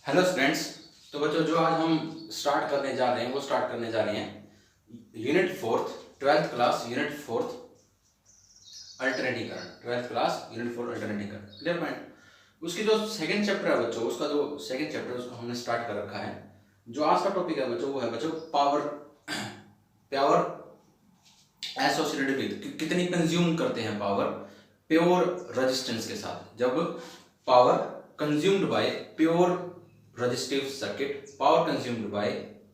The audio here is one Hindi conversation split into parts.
Hello students. तो बच्चों जो आज हम स्टार्ट करने जा रहे हैं वो स्टार्ट करने जा रहे हैं unit fourth 12th class unit fourth alternating current. 12th class unit fourth alternating current clear point. उसकी जो सेकंड चैप्टर है बच्चों, उसका जो सेकंड चैप्टर है उसको हमने स्टार्ट कर रखा है। जो आज का टॉपिक है बच्चों वो है बच्चों पावर पावर एसोसिएटेड विद, कितनी कंज्यूम करते हैं पावर प्योर रेजिस्टेंस के साथ। जब power consumed by pure resistive circuit, power consumed by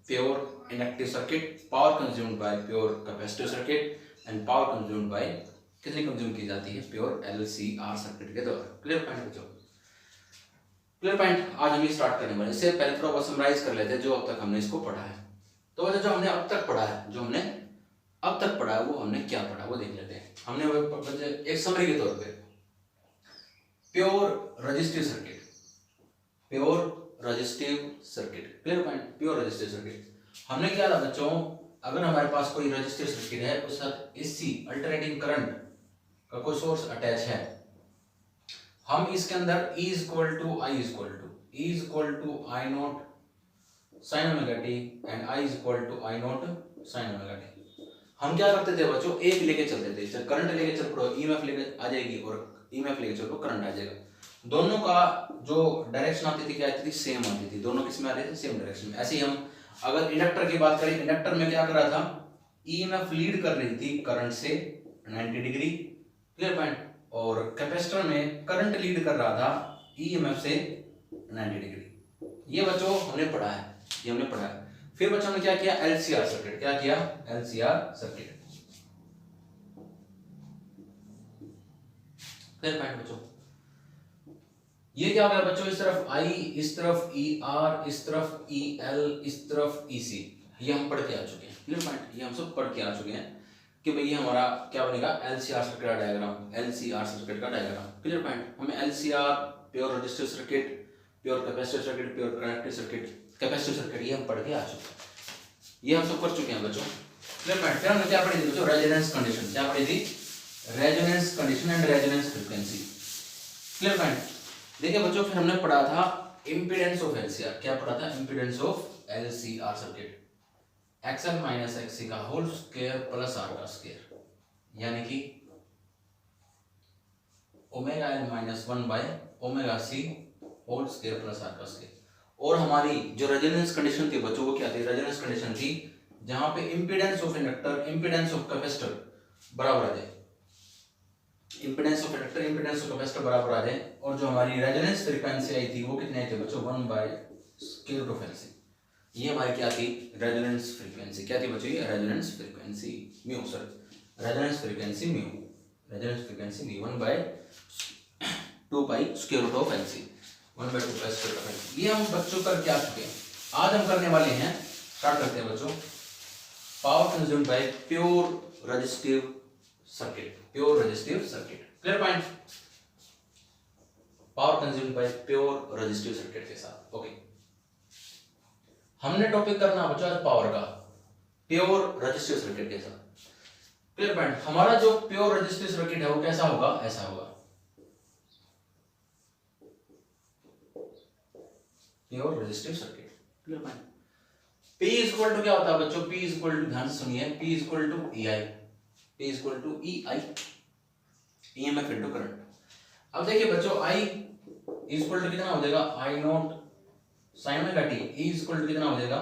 pure inductive circuit, power consumed by pure capacitive circuit and power consumed by कितनी कंज्यूम की जाती है प्योर LCR सर्किट के द्वारा। क्लियर पॉइंट बच्चों, क्लियर पॉइंट। आज हम ये स्टार्ट करने वाले। इससे पहले थोड़ा समराइज कर लेते हैं जो अब तक हमने इसको पढ़ा है। तो बच्चों जो हमने अब तक पढ़ा है, जो हमने अब तक पढ़ा है वो हमने क्या पढ़ा वो देख लेते हैं। हमने एक समरी के तौर पे pure resistive circuit, pure resistive circuit, clear point. Pure resistive circuit हमने क्या था बच्चों, अगर हमारे पास कोई रेजिस्टिव सर्किट है उसके साथ एसी अल्टरनेटिंग करंट का कोई सोर्स अटैच है, हम इसके अंदर E equal to I not sine omega T and I equal to I not sine omega T. हम क्या करते थे बच्चों, एक लेके चलते थे। जब करंट लेके चल पड़ो ईएमएफ लेके आ जाएगी और ईएमएफ लेके चलो करंट आ जाएगा। दोनों का जो डायरेक्शन आती थी क्या आती थी, सेम आती थी। दोनों किस में आ रहे थे, सेम डायरेक्शन में। ऐसे ही हम अगर इंडक्टर की बात करें, इंडक्टर में क्या कर रहा था, ईएमएफ लीड कर रही थी करंट से 90 डिग्री, क्लियर पॉइंट। और कैपेसिटर में करंट लीड कर रहा था ईएमएफ से 90 डिग्री। ये बच्चों हमने पढ़ा है, ये हमने पढ़ा है। फिर बच्चों ने क्या किया, एलसीआर सर्किट। क्या किया, एलसीआर सर्किट, क्लियर पॉइंट बच्चों। ये क्या हो गया बच्चों, इस तरफ I, इस तरफ ER, इस तरफ EL, इस तरफ EC। ये हम पढ़ के आ चुके हैं, क्लियर पॉइंट। ये हम सब पढ़ के आ चुके हैं कि भाई ये हमारा क्या बनेगा, LCR सर्किट का डायग्राम, LCR सर्किट का डायग्राम, क्लियर पॉइंट। हमें LCR pure resistive circuit, pure capacitive circuit, pure conductive circuit, capacitive circuit, ये हम पढ़ के आ चुके हैं। ये हम सब कर चुके हैं बच्चों, क्लियर पॉइंट। फिर हमने क्या पढ़ी थी बच्चों, रेजोनेंस कंडीशन। क्या पढ़ी थी, resonance condition and resonance frequency, clear point. देखिए बच्चों फिर हमने पढ़ा था इम्पीडेंस ऑफ एलसीआर। क्या पढ़ा था, impedance of LCR circuit, XL minus XC का होल स्क्वायर प्लस R का स्क्वायर, यानी कि omega L minus 1 by omega C whole square plus R का स्क्वायर। और हमारी जो रेजोनेंस कंडीशन थी बच्चों वो क्या थी, रेजोनेंस कंडीशन थी जहां पे impedance of inductor, impedance of capacitor बराबर आ जाए, impedance of inductor, impedance of capacitor बराबर आ जाए। और जो हमारी रेजोनेंस फ्रीक्वेंसी आई थी वो कितने थे बच्चों, 1 by square root of LC। ये हमारी क्या थी, रेजोनेंस फ्रीक्वेंसी। क्या थी बच्चों, ये resonance frequency mu, sorry resonance frequency mu, resonance frequency mu 1 by 2 pi square root of LC, 1 by 2 pi square root of LC। ये हम बच्चों कर क्या चुके हैं। आज हम करने वाले हैं, स्टार्ट करते हैं बच्चों, power consumed by pure resistive circuit, pure resistive circuit, clear point. Power consumed by pure resistive circuit के साथ, ओके। हमने टॉपिक करना बच्चों आज पावर का प्योर रेजिस्टिव सर्किट के साथ, क्लियर पॉइंट। हमारा जो प्योर रेजिस्टिव सर्किट है वो कैसा होगा, ऐसा होगा, pure resistive circuit, clear point. P equal to क्या होता है बच्चों, P इक्वल टू, ध्यान से सुनिए, P equal to EI, P equal to EI, EMF into current. अब देखिए बच्चों I इक्वल टू कितना हो जाएगा, I not sine omega T, E equal to कितना हो जाएगा,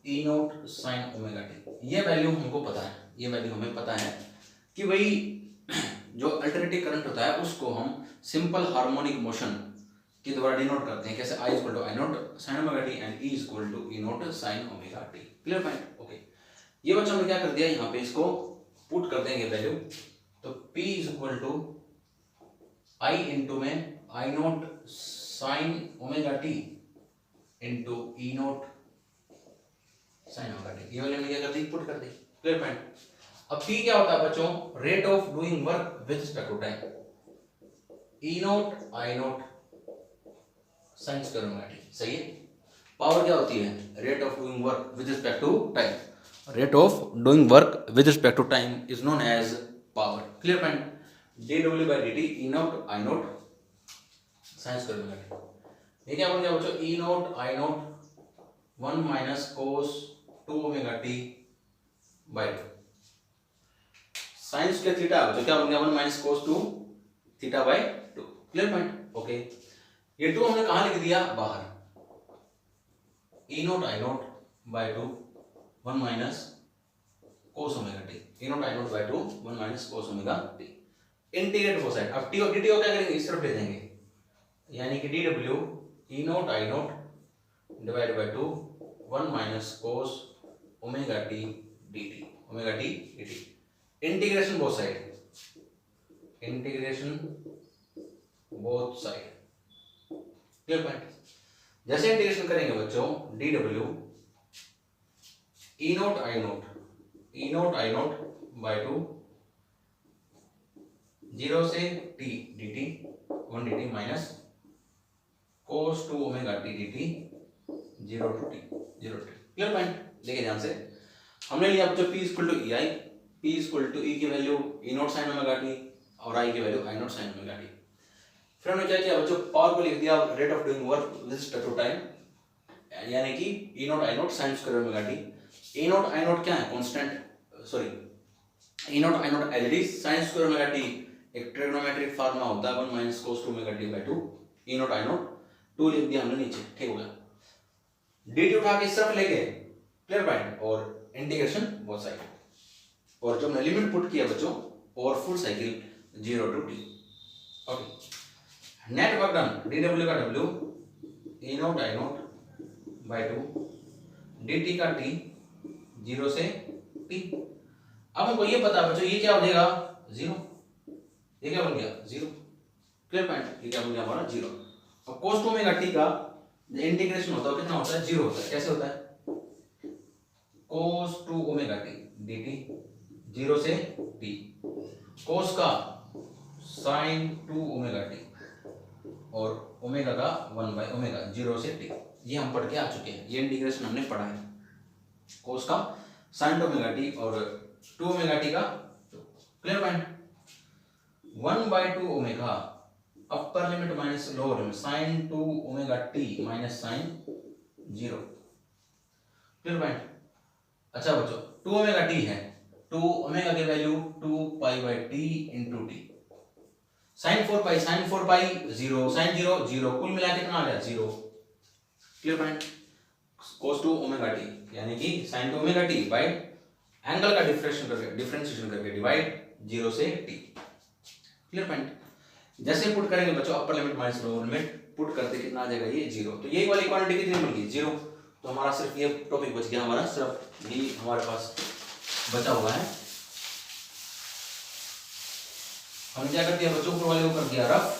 E not sine omega T. ये वैल्यू हमको पता है, ये वैल्यू हमें पता है कि भाई जो अल्टरनेटिव करंट होता है उसको हम सिंपल हार्मोनिक मोशन के द्वारा डिनोट करते हैं। कैसे, I equal to I not sine omega T and E equal to E not sine omega t, clear point, okay. ये बच्चों ने क्या कर दिया, यहाँ पे इसको पुट कर देंगे वैल्यू। तो P equal to I into में I not sine omega T into E not sine omega T, ये वाले में क्या कर दी, पुट कर दी, क्लियर पॉइंट। अब P क्या होता है बच्चों, rate of doing work with respect to time, E not I not sine square omega T, सही है। पावर क्या होती है, rate of doing work with respect to time, rate of doing work with respect to time is known as power, clear point. dw by dt, E naught I not sine square omega T. ये क्या बन गया बच्चों, E note I naught 1 minus cos 2 omega T by 2 sine square theta बच्चों क्या बन गया 1 minus cos 2 theta by 2। Clear point, okay. ये 2 हमने कहाँ लिख दिया, बाहर, E note I naught by 2 1 minus cos omega T, E note I naught by 2 1 minus cos omega T. Integrate both side, अब टी और डी को क्या करेंगे, इस तरफ ले जाएंगे, यानी कि D W E note I naught divide by 2 1 minus cos omega T D T, omega T D T. Integration both side, integration both side. Clear point. जैसे इंटीग्रेशन करेंगे बच्चों, D W E note I naught by 2 0 से T D T 1 D T minus cos 2 omega T D T 0 to T 0 T. Clear point. देखिए ध्यान से, हमने लिया बच्चों P equal to E I, P equal to E की value E note sine omega T और आई की value I note sine omega T. फिर हमने क्या किया बच्चों, पावर को लिख दिया rate of doing work with respect to time, यानी कि E note I note sine square omega T. E note I naught क्या है, constant, sorry E note I naught as it is, sine square omega T एक ट्रिग्नोमेट्रिक फार्मूला होता है 1 minus cos 2 omega T by 2, E note I naught 2 लिख दिया हमने नीचे, ठीक हो गया। dt उठा के इस तरफ ले गए, क्लियर पॉइंट, और इंटीग्रेशन बोथ साइड, और जो हमने लिमिट पुट किया बच्चों और full cycle 0 to t। Okay, network done, dw का w e not i not by 2 dt का t 0 से t। अब हमको ये पता बच्चों ये क्या हो जाएगा 0, ये क्या बन गया 0। क्लियर पॉइंट, ये क्या बन गया हमारा 0। अब cos 2 ओमेगा t का इंटीग्रेशन होता है कितना होता है 0 होता है, कैसे होता है cos 2 ओमेगा t dt 0 से t, cos का sin 2 ओमेगा t और ओमेगा का 1 बाय ओमेगा 0 से t। ये हम पढ़ के आ चुके हैं, ये इंटीग्रेशन हमने पढ़ा है, cos का sin 2 ओमेगा t और 2 ओमेगा t का 2। Clear point. 1 by 2 omega upper limit minus lower limit sin 2 omega t minus sin 0। Clear point. अच्छा बच्चों 2 ओमेगा t है, 2 ओमेगा की value 2 pi by t into t, sin 4 pi 0 sin 0 0, कुल मिला के कितना आ गया 0। Clear point. cos 2 omega t यानी कि sin 2 omega t bye angle का डिफरेंशिएशन करके डिवाइड 0 से t। Clear point. जैसे पुट करेंगे बच्चों अपर limit minus lower limit put करते कितना आ जाएगा ये 0। तो यही वाली क्वांटिटी कितनी बन गई 0। तो हमारा सिर्फ ये टॉपिक बच गया, हमारा सिर्फ ये हमारे पास बचा हुआ है। हमने क्या कर दिया बच्चों, ऊपर वाले को कर दिया रफ,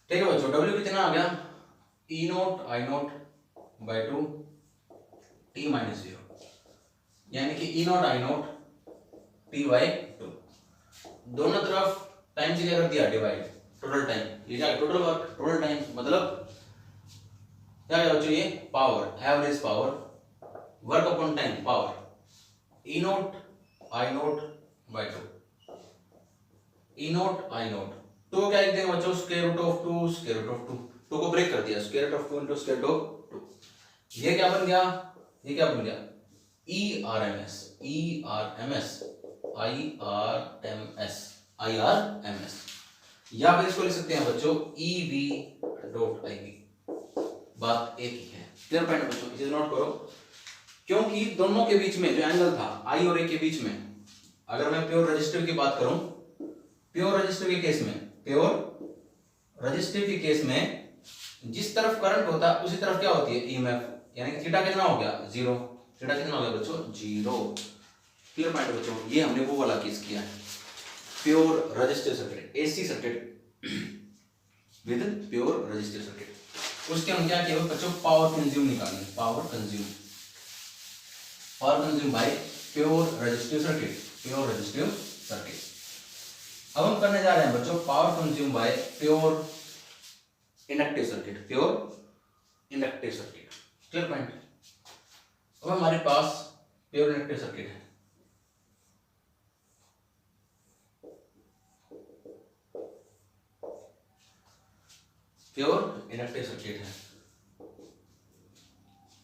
ठीक है बच्चों। W कितना आ गया ई note I naught by 2 t minus 0, यानी कि E note I note t bye 2। दोनों तरफ टाइम से क्या कर दिया डिवाइड, टोटल टाइम, ये क्या टोटल वर्क, टोटल टाइम मतलब क्या है बच्चों, ये power, average power, work upon time power, E note I naught by 2, E note I naught. तो क्या लिख देंगे बच्चों square root of 2, square root of 2, 2 को ब्रेक कर दिया, square root of 2 into square root of 2। ये क्या बन गया, ये क्या बन गया E R M S, E R M S, I R M S, I R M S, या फिर इसको लिख सकते हैं बच्चों E V dot I V. बात एक ही है। क्लियर पॉइंट बच्चों, इसे नोट करो, क्योंकि दोनों के बीच में जो एंगल था आई और ए के बीच में, अगर मैं प्योर रजिस्टिव की बात करूं, प्योर रजिस्टिव के केस में, प्योर रजिस्टिव के केस में जिस तरफ करंट होता है उसी तरफ क्या होती है ईएमएफ, यानी कि थीटा कितना हो गया 0, थीटा कितना हो गया बच्चों 0। क्लियर पॉइंट बच्चों, ये हमने वो वाला केस किया है pure resistive circuit, AC circuit with pure resistive circuit. उसके हम क्या किया बच्चों, पावर कंज्यूम निकालेंगे, power consume by pure resistive circuit, pure resistive circuit. अब हम करने जा रहे हैं बच्चों power consume by pure inductive circuit, pure inductive circuit. Clear point. अब हमारे पास प्योर इंडक्टिव सर्किट है, प्योर इंडक्टिव सर्किट है,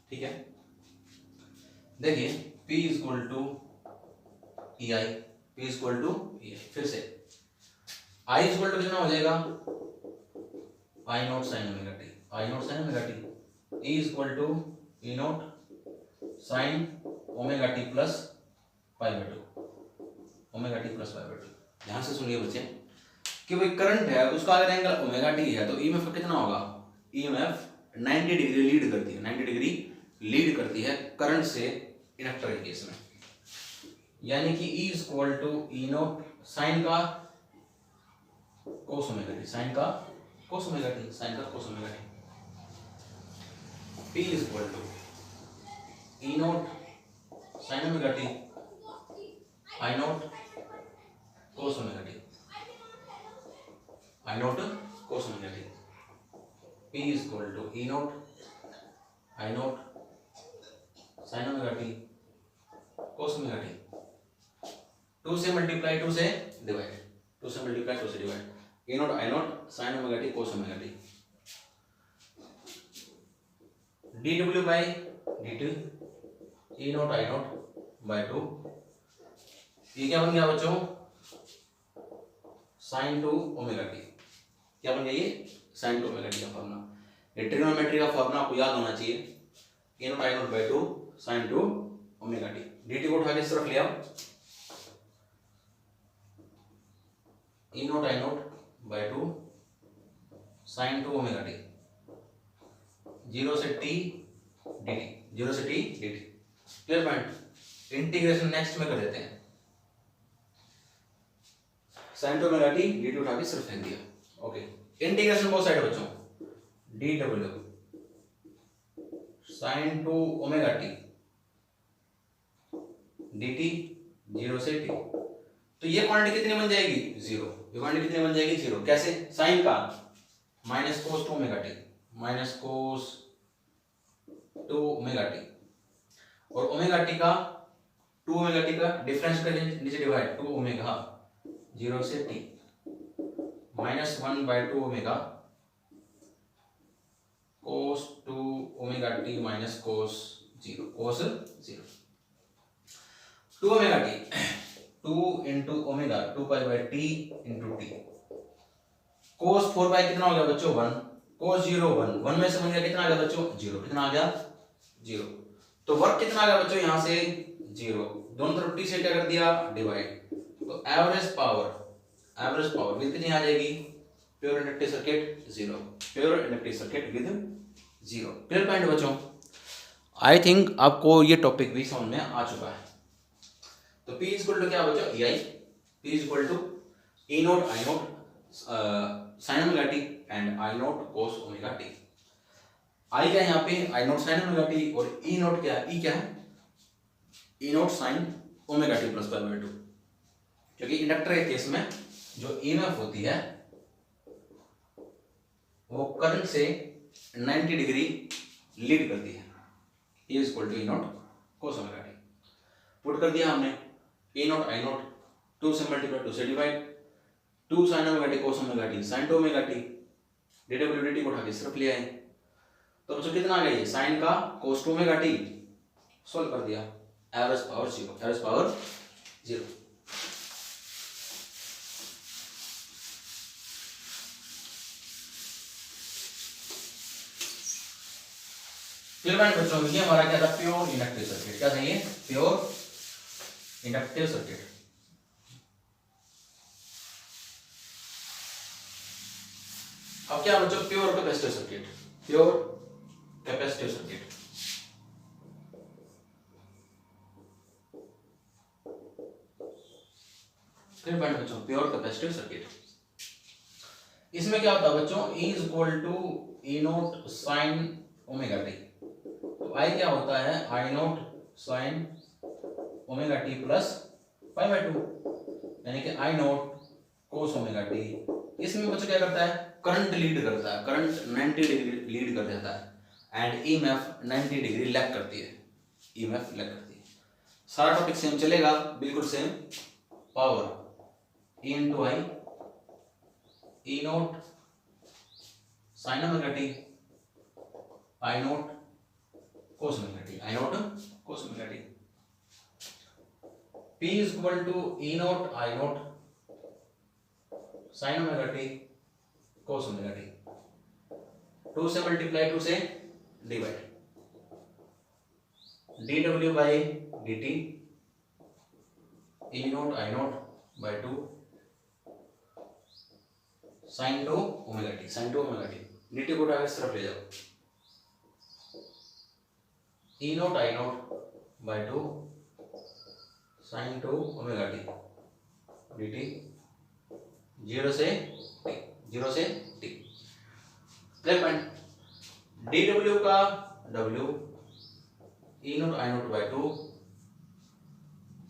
ठीक है। देखिए P equal to E I, P equal to E I, फिर से I इक्वल टू कितना हो जाएगा, I not sine omega T, I not sine omega T, E equal to E not sine omega T plus pi by two, omega T plus pi by two. ध्यान से सुनिए बच्चे कि भाई करंट है, उसका अगर एंगल ओमेगा टी है तो ईएमएफ कितना होगा, ईएमएफ 90 डिग्री लीड करती है, 90 डिग्री लीड करती है करंट से इंडक्टर के केस में, यानी कि E equal to E not sine का कोस ओमेगा टी, साइन का कोस ओमेगा टी, साइन का cos omega t, P equal to E not sine omega T, I not cos omega T, I not cos omega t, P equal to E not I not sine omega t cos omega t, 2 से मल्टीप्लाई 2 से डिवाइड, 2 से मल्टीप्लाई 2 से divide, E not I not sine omega t cos omega T, D W by D T, E not I naught by 2, ये क्या बन गया बच्चों, साइन टू ओमेगा टी, क्या बन गया ये, साइन टू ओमेगा टी का फॉर्मूला। ये ट्रिग्नोमेट्री का फॉर्मूला आपको याद होना चाहिए, E not I naught by 2 sine two omega T, D T को उठा के इस तरफ ले आओ, E not I naught by 2 sine two omega T, 0 से टी डी टी, 0 से T D T. Clear point. Integration next में कर देते हैं, sine two omega T D T उठा के सिर्फ फेंक दिया, ओके। इंटीग्रेशन बहुत साइड बच्चों, D W sign two omega T D T, 0 से टी, तो ये क्वांटिटी कितनी बन जाएगी, 0, ये क्वांटिटी कितनी बन जाएगी, 0। कैसे, साइन का minus cos two omega t, minus cos two omega T, और ओमेगा टी का 2 ओमेगा टी का डिफरेंस कर नीचे डिवाइड, 2 ओमेगा 0 से T minus 1 by 2 omega cos 2 omega t minus cos 0, cos 0, 2 omega t, 2 into omega 2 pi by T into T, cos 4 by कितना हो गया बच्चों, 1, कोस 0 1, 1 में से बन गया कितना आ गया बच्चों, 0, कितना आ गया 0, तो वर्क कितना आ गया बच्चों यहाँ से 0, दोनों तरफ टी से क्या कर दिया डिवाइड, तो एवरेज पावर विद कितनी आ जाएगी, pure inductive circuit 0, pure inductive circuit with 0। Clear point बच्चों। आई थिंक आपको ये टॉपिक भी समझ में आ चुका है। तो P इक्वल टू क्या बच्चों, E I, P equal to E not I not sine omega T and I not cos omega T. I क्या है यहाँ पे, I not sine omega T, और ई नॉट क्या है, ई क्या है, E not sine omega T plus pi by 2, क्योंकि इंडक्टर के केस में जो ईएमएफ होती है वो करंट से 90 डिग्री लीड करती है, E equal to E not cos omega t, put कर दिया हमने, ई नॉट आई नॉट 2 से मल्टीप्लाई 2 से divide, 2 sign omega t cos omega t sign two omega T, D W D T को उठा के सिर्फ ले आए, तो बच्चों कितना आ गया ये, साइन का कोस टू ओमेगा टी, सोल्व कर दिया, average power 0, average power 0। Clear point बच्चों, ये हमारा क्या था, प्योर इंडक्टिव सर्किट, क्या था ये, प्योर इंडक्टिव सर्किट। अब क्या बच्चों, pure capacitive circuit, pure capacitive circuit. Clear point बच्चों, प्योर कैपेसिटिव सर्किट। इसमें क्या होता है बच्चों, E equal to E not sine omega T, तो I क्या होता है, I not sine omega T plus pi by 2, यानी कि I not cos omega T. इसमें बच्चों क्या करता है, करंट लीड करता है, करंट 90 डिग्री लीड कर देता है एंड ईएमएफ 90 डिग्री लैग करती है, ईएमएफ लैग करती है। सारा टॉपिक सेम चलेगा, बिल्कुल same. Power E into I, E note sine omega T, I note cos omega T, I note cos omega t. P is equal to E naught I naught sin omega t cos omega t। 2 से मल्टीप्लाई, 2 से divide, dw by dt E naught I naught by 2 sin 2 omega t, sin 2 omega t। dt को इस तरफ ले जाओ, E naught I naught by 2 sin 2 omega t dt 0 से t, 0 से t। पॉइंट dw का w e not i not by 2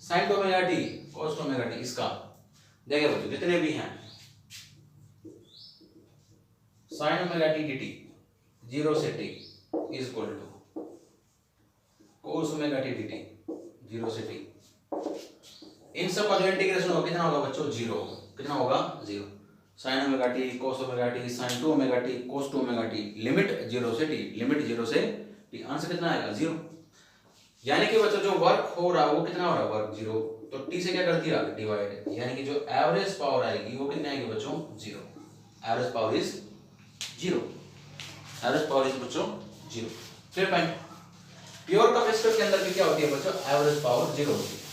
sin 2 omega t cos 2 omega t. इसका देखिए बच्चों जितने भी हैं sin ओमेगा टी dt 0 से t is equal to cos omega t dt 0 से t। इन सब का जो इंटीग्रेशन होगा कितना होगा बच्चों, 0 होगा। कितना होगा, 0। sin omega t cos omega T sin 2 omega t cos 2 omega T, limit 0 से t, लिमिट 0 से t। आंसर कितना आएगा, 0। यानी कि बच्चों जो वर्क हो रहा है वो कितना हो रहा है, वर्क 0, तो t से क्या कर दिया, डिवाइड, यानी कि जो एवरेज पावर आएगी वो कितनी आएगी बच्चों, 0। Average power is 0, average power is बच्चों 0। फिर पॉइंट प्योर कैपेसिटर के अंदर भी क्या होती है बच्चों, एवरेज पावर 0 होती है।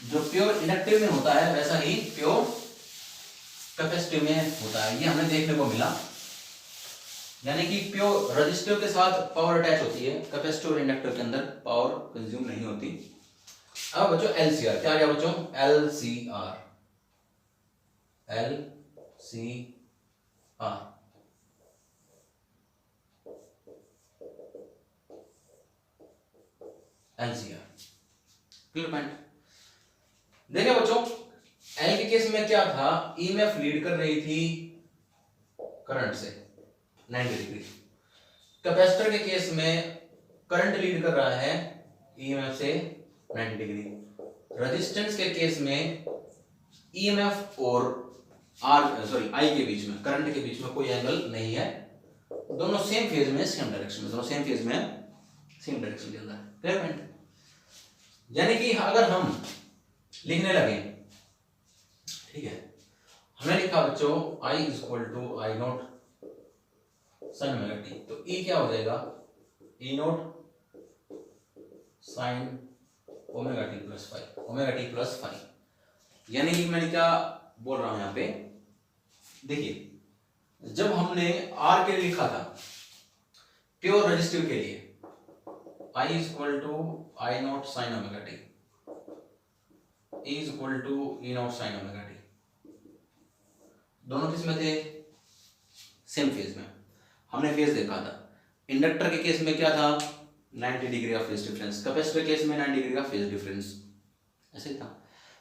जो प्योर इंडक्टिव में होता है वैसा ही प्योर कैपेसिटिव में होता है, ये हमें देखने को मिला। यानी कि प्योर रेजिस्टिव के साथ पावर अटैच होती है, कैपेसिटिव और इंडक्टर के अंदर पावर कंज्यूम नहीं होती। अब बच्चों एलसीआर क्या आ गया बच्चों, LCR, LCR LCR clear point. देखिए बच्चों एल के केस में क्या था, ईएमएफ लीड कर रही थी करंट से 90 डिग्री। कैपेसिटर के केस में करंट लीड कर रहा है ईएमएफ से 90 डिग्री। रेजिस्टेंस के केस में ईएमएफ और आई के बीच में, करंट के बीच में कोई एंगल नहीं है, दोनों सेम फेज में, सेम डायरेक्शन में, दोनों सेम फेज में सेम डायरेक्शन के अंदर है। क्लियर पॉइंट। यानी कि अगर हम लिखने लगे, ठीक है, हमने लिखा बच्चों I is equal to I note sine omega T, तो E क्या हो जाएगा, E not sine omega T plus 5, omega T plus 5। यानी कि मैंने क्या बोल रहा हूं यहां पे, देखिए जब हमने R के लिए लिखा था प्योर रेजिस्टिव के लिए I is equal to I note sine omega T, E is equal to E not sine omega t, दोनों किस में थे, सेम फेज में। हमने फेज देखा था, इंडक्टर के केस में क्या था 90 डिग्री का फेज डिफरेंस, कैपेसिटर के केस में 90 डिग्री का फेज डिफरेंस, ऐसे ही था।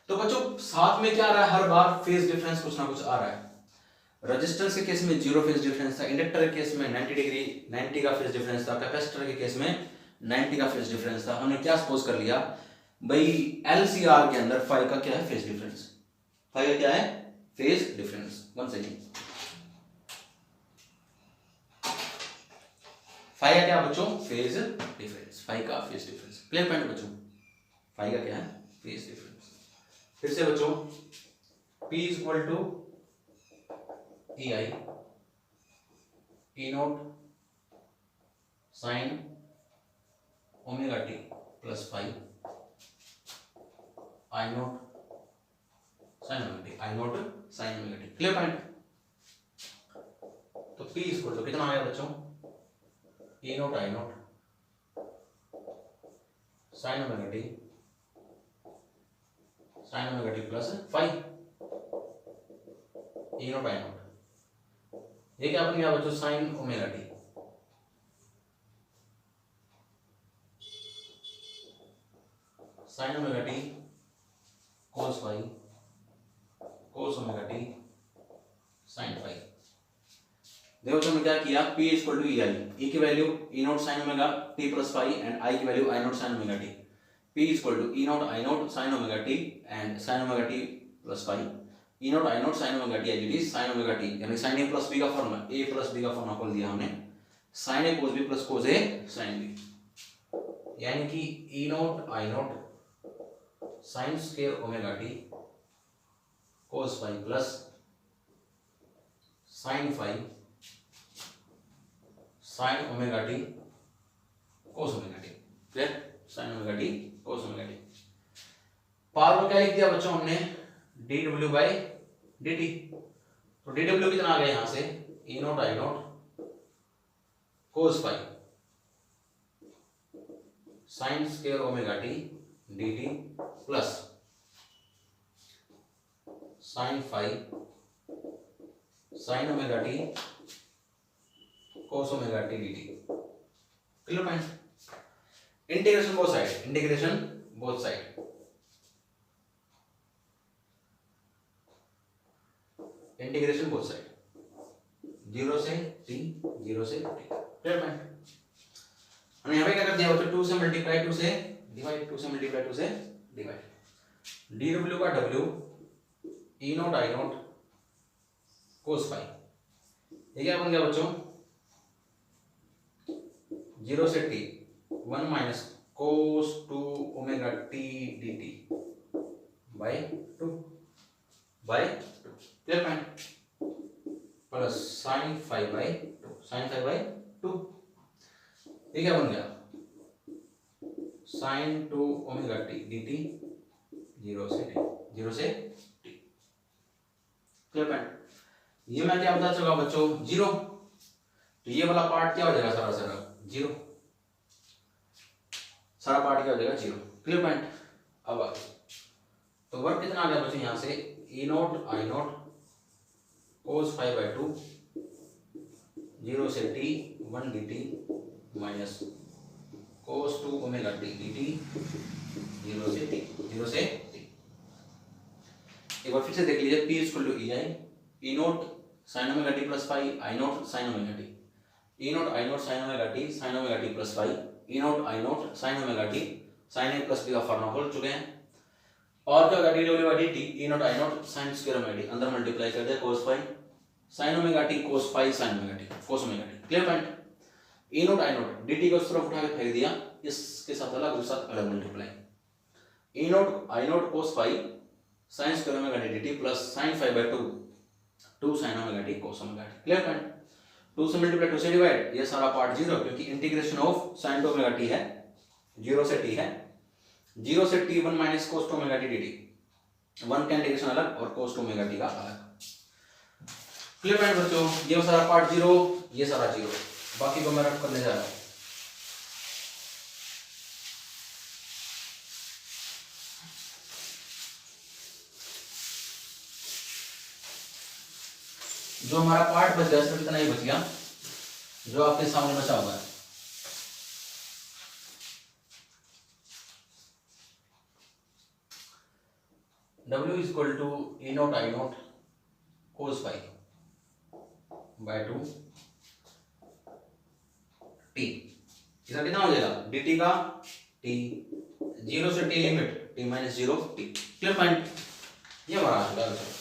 तो बच्चों साथ में क्या आ रहा है, हर बार फेज डिफरेंस कुछ ना कुछ आ रहा है। रेजिस्टेंस के केस में 0 फेज डिफरेंस था, इंडक्टर के केस में 90 डिग्री 90 का फेज डिफरेंस था, कैपेसिटर के केस में 90 का फेज डिफरेंस था। हमने क्या सपोज कर लिया भाई, एलसीआर के अंदर फाई का क्या है, फेज डिफरेंस, फाई का क्या है, phase difference. One second, phi का क्या बच्चों, फेज डिफरेंस, फाई का फेज डिफरेंस। क्लियर पॉइंट बच्चों, फाई का क्या है, फेज डिफरेंस। फिर से बच्चों P is equal to E I, E note sine omega T plus 5, I note sine omega T, I note sine omega t. Clear point. तो P इज इक्वल टू कितना आया बच्चों, E note I note sine omega t, sine omega T plus 5, E note I naught. ये क्या बन गया बच्चों, sine omega t, sine omega t cos 5 cos omega t sine phi. देखो तुमने क्या किया, P equal to E I, E की value E not sine omega T plus phi and I की value I not sine omega t. P equal to E not I not sine omega T and sine omega T plus phi, E not I not sine omega t as it is sine omega t, यानी साइन ए प्लस बी का फॉर्मूला, ए प्लस बी का फॉर्मूला खोल दिया हमने, sine A cos B plus cos A sine B, यानी कि E not I not sine square omega t cos phi plus sine phi sine omega t cos omega t. Clear, sine omega t cos omega t. Power में क्या लिख दिया बच्चों हमने, D W by D T. तो डी डब्ल्यू कितना आ गया यहां से, E not I not cos phi sine square omega T D T plus sine phi sine omega t cos omega t dt। Clear point, integration both side, integration both side, integration both side, 0 से t 0 से t। क्लियर पॉइंट, हमने यहाँ पे क्या कर दिया बच्चों, 2 से मल्टीप्लाई 2 से डिवाइड, 2 से मल्टीप्लाई 2 से डिवाइड, डी डब्ल्यू का w E not I not cos phi, ये क्या बन गया बच्चों, 0 से t 1 minus cos 2 omega t dt by 2 by 2। Clear point, plus sine five by 2, sine five by 2, ये क्या बन गया, साइन 2 ओमेगा t dt 0 से t, 0 से t। क्लियर पॉइंट, ये मैं क्या बता चुका बच्चों, 0, तो ये वाला पार्ट क्या हो जाएगा, सारा सारा 0, सारा पार्ट क्या हो जाएगा 0। क्लियर पॉइंट, अब आगे तो वर्क कितना आ गया बच्चों, यहां से E not I not cos five by 2 0 से t 1 dt minus cos 2 omega t dt 0 से t, 0 से t। एक बार फिर से देख लीजिए, p equal to E I, E not sine omega T plus five, I not sine omega T, E not I not sine omega t, sine omega T plus five, E not I not sine omega t, sine A plus B का फॉर्मूला खोल चुके हैं। और क्या होगा, D W by D T, E not I not sine square omega t, अंदर मल्टीप्लाई कर दिया cos five sine omega t cos five sine omega t cos omega t. Clear point, E not I not D T को उस तरफ उठा के फेंक दिया, इसके साथ अलग, उसके साथ अलग multiply, E not I not cos five sine square omega t dt plus sine five by 2 2 sign omega t cos omega t. Clear point, 2 से मल्टीप्लाई 2 से डिवाइड, ये सारा पार्ट 0, क्योंकि integration of sine 2 omega T है, 0 से t है, 0 से t 1 minus cos 2 omega t dt, 1 का इंटीग्रेशन अलग और कोस 2 ओमेगा टी का अलग। क्लियर पॉइंट बच्चों, ये सारा पार्ट 0, ये सारा 0, बाकी को मैं रख करने जा रहा हूं। जो हमारा पार्ट बच गया सिर्फ इतना ही बच गया, जो आपके सामने बचा हुआ है। W equal to E not I not cos five by 2 t, इसका कितना हो जाएगा, dt का t 0 से t limit t minus 0 t। Clear point, ये हमारा आंसर है।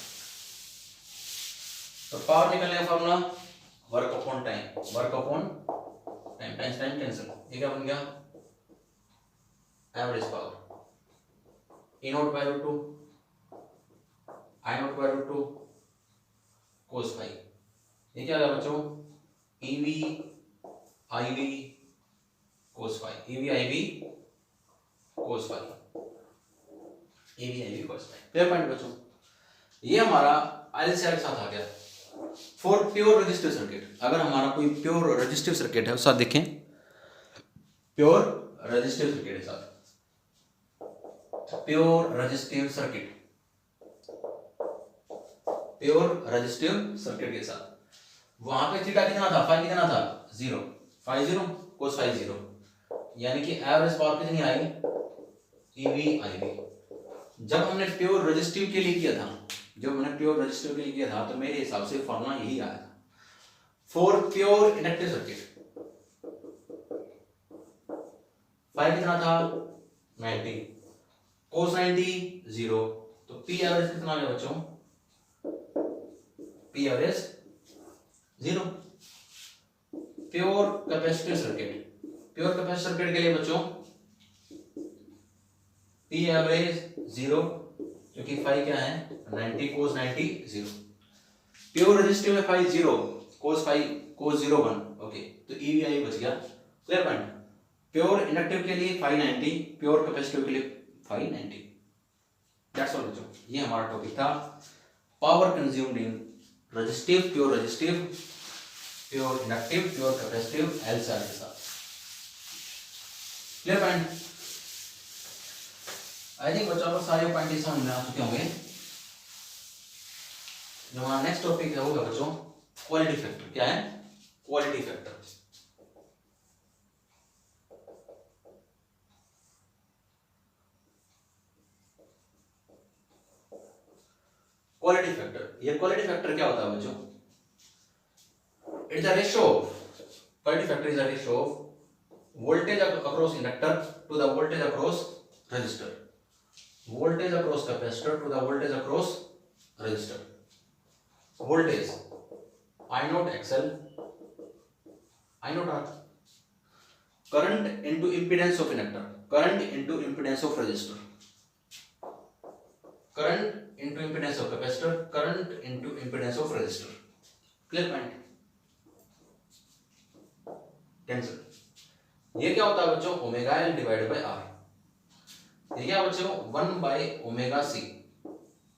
तो पावर निकलने का formula work upon time, work upon time, times time cancel, ये क्या बन गया, average power E not by root 2 I not by root 2 cos five, ये क्या आ गया बच्चों, EV IV cos five, EV IV cos five, EV IV cos five. Clear point बच्चों, ये हमारा आईएलसीआर के साथ आ गया फॉर प्योर रेजिस्टिव सर्किट। अगर हमारा कोई प्योर रेजिस्टिव सर्किट है उस साथ देखें, प्योर रेजिस्टिव सर्किट के साथ, pure resistive circuit, pure resistive circuit के साथ, वहां पे थीटा कितना था, फाई कितना था 0, फाई 0 कोस फाई 0, यानी कि एवरेज पावर कितनी आई, ईवी आईवी। जब हमने प्योर रेजिस्टिव के लिए किया था, जो मैंने प्योर रजिस्टिव के लिए किया था, तो मेरे हिसाब से फॉर्मूला यही आया था for pure inductive circuit. Phi कितना था 90, cos 90 0, तो पी एवरेज कितना आ गया बच्चों, P average 0। Pure capacitive circuit, pure capacitive circuit के लिए बच्चों पी एवरेज 0, क्योंकि फाई क्या है 90 cos 90 0। प्योर रेजिस्टिव में फाई 0, cos 0 1, ओके, तो ईवीआई बच गया। Clear point. प्योर इंडक्टिव के लिए फाई 90, प्योर कैपेसिटिव के लिए फाई 90। दैट्स ऑल बच्चों, ये हमारा टॉपिक था power consumed in resistive, pure resistive, pure inductive, pure capacitive, LCR के साथ। Clear point. आई थिंक बच्चों को सारे पॉइंट समझ में आ चुके होंगे। जो हमारा नेक्स्ट टॉपिक है होगा बच्चों क्वालिटी फैक्टर। क्या है क्वालिटी फैक्टर? क्वालिटी फैक्टर, ये क्वालिटी फैक्टर क्या होता है बच्चों? It's a ratio of, quality factor is a ratio of voltage across inductor to the voltage across resistor, voltage across capacitor to the voltage across resistor. Voltage I naught XL, I naught R. Current into impedance of inductor, current into impedance of resistor, current into impedance of capacitor, current into impedance of resistor. Clear point? Cancel. ये क्या होता है बच्चों? Omega L divided by R। ये क्या बच्चों 1 by omega C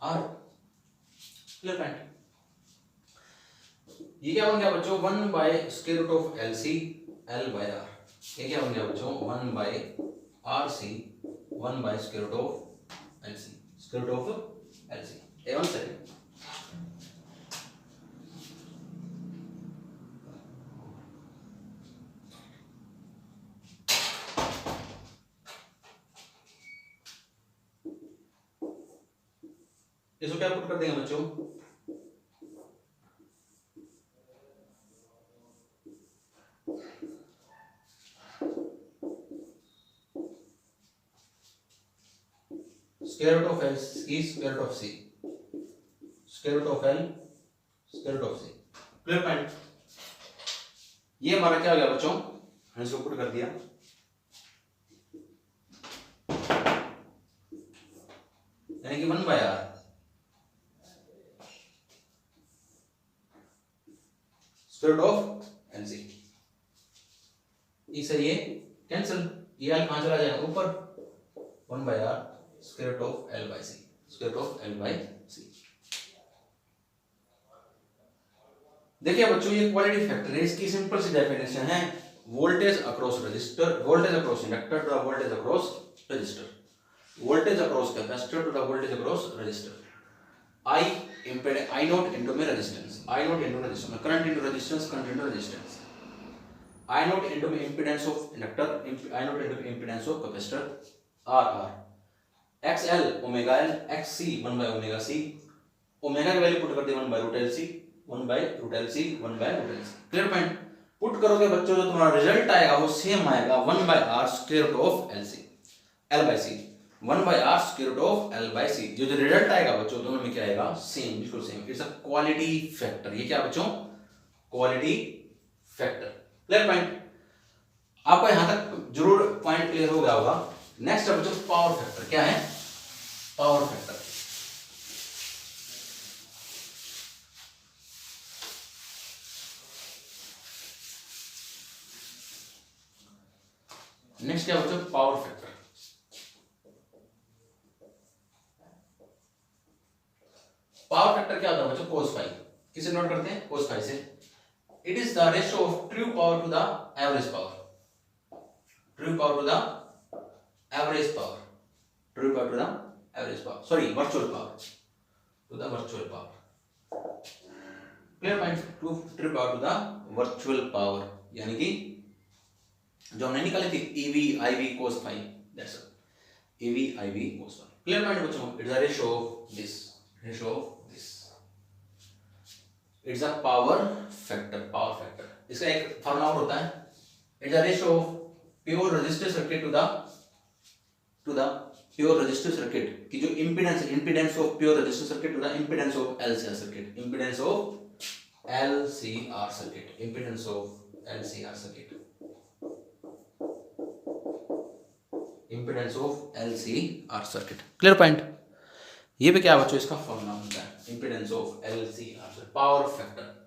R. Clear point. ये क्या बन गया बच्चों 1 by square root of L C L by R. ये क्या बन गया बच्चों 1 by R C 1 by square root of L C, square root of L C. One second, इसको क्या पुट कर देंगे बच्चों? Square root of L C square root of C, square root of L square root of C. Clear point. ये हमारा क्या हो गया बच्चों? हमने इसको पुट कर दिया, यानी कि 1 by R square root of L C. इसे ये कैंसिल, ये एल कहां चला जाएगा ऊपर, 1 by R square root of L by C, square root of L by C. देखिए बच्चों ये क्वालिटी फैक्टर है, इसकी सिंपल सी डेफिनेशन है voltage across resistor, voltage across inductor to the voltage across resistor, voltage across capacitor to the voltage across resistor. I impedance I naught into my resistance, I naught into resistance, current into resistance, current into resistance, I naught into my impedance of inductor, I naught into impedance of capacitor, R XL omega L XC 1 by omega C, omega की वैल्यू पुट कर दी 1 by root LC 1 by root LC 1 by root LC। Clear point. Put करोगे बच्चों जो तुम्हारा रिजल्ट आएगा वो सेम आएगा 1 by R square root of LC L by C, 1 by R square root of L by C। जो रिजल्ट आएगा बच्चों दोनों में क्या आएगा सेम, बिल्कुल same. It's a quality factor. ये क्या बच्चों क्वालिटी फैक्टर। Clear point. आपको यहां तक जरूर पॉइंट क्लियर हो गया होगा। नेक्स्ट है बच्चों पावर फैक्टर। क्या है पावर फैक्टर? नेक्स्ट क्या बच्चों पावर फैक्टर। पावर फैक्टर क्या होता है बच्चों cos फाई। किसे नोट करते हैं cos फाई से। It is the ratio of true power to the average power, true power to the average power, true power to the average power, sorry virtual power to the virtual power. Clear point. True power to the virtual power, यानी कि जो हमने निकाली थी EV IV cos phi, that's it EV IV cos phi. Clear point बच्चों। It is the ratio of this ratio of this, it's a power factor. इसका एक फॉर्मूला और होता है, it's a ratio of pure resistive circuit to the pure resistive circuit की जो impedance of pure resistive circuit to the impedance of LCR circuit, impedance of LCR circuit, impedance of LCR circuit, impedance of LCR circuit. Clear point? ये भी क्या बच्चों इसका फॉर्मूला होता है, impedance of LCR, power factor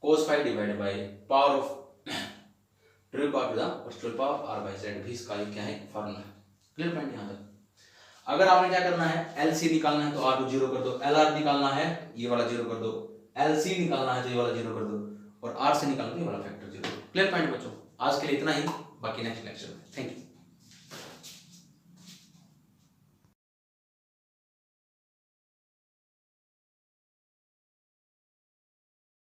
cos phi divided by power of triple power to the virtual power r by z, भी इसका क्या है फॉर्मूला है। क्लियर पॉइंट? यहाँ तक अगर आपने क्या करना है, LC निकालना है तो R को 0 कर दो, LR निकालना है ये वाला 0 कर दो, LC निकालना है तो ये वाला 0 कर दो, और R से निकालना है ये वाला फैक्टर 0। क्लियर पॉइंट बच्चों? आज के लिए इतना ही, बाकी नेक्स्ट लेक्चर में। Thank you.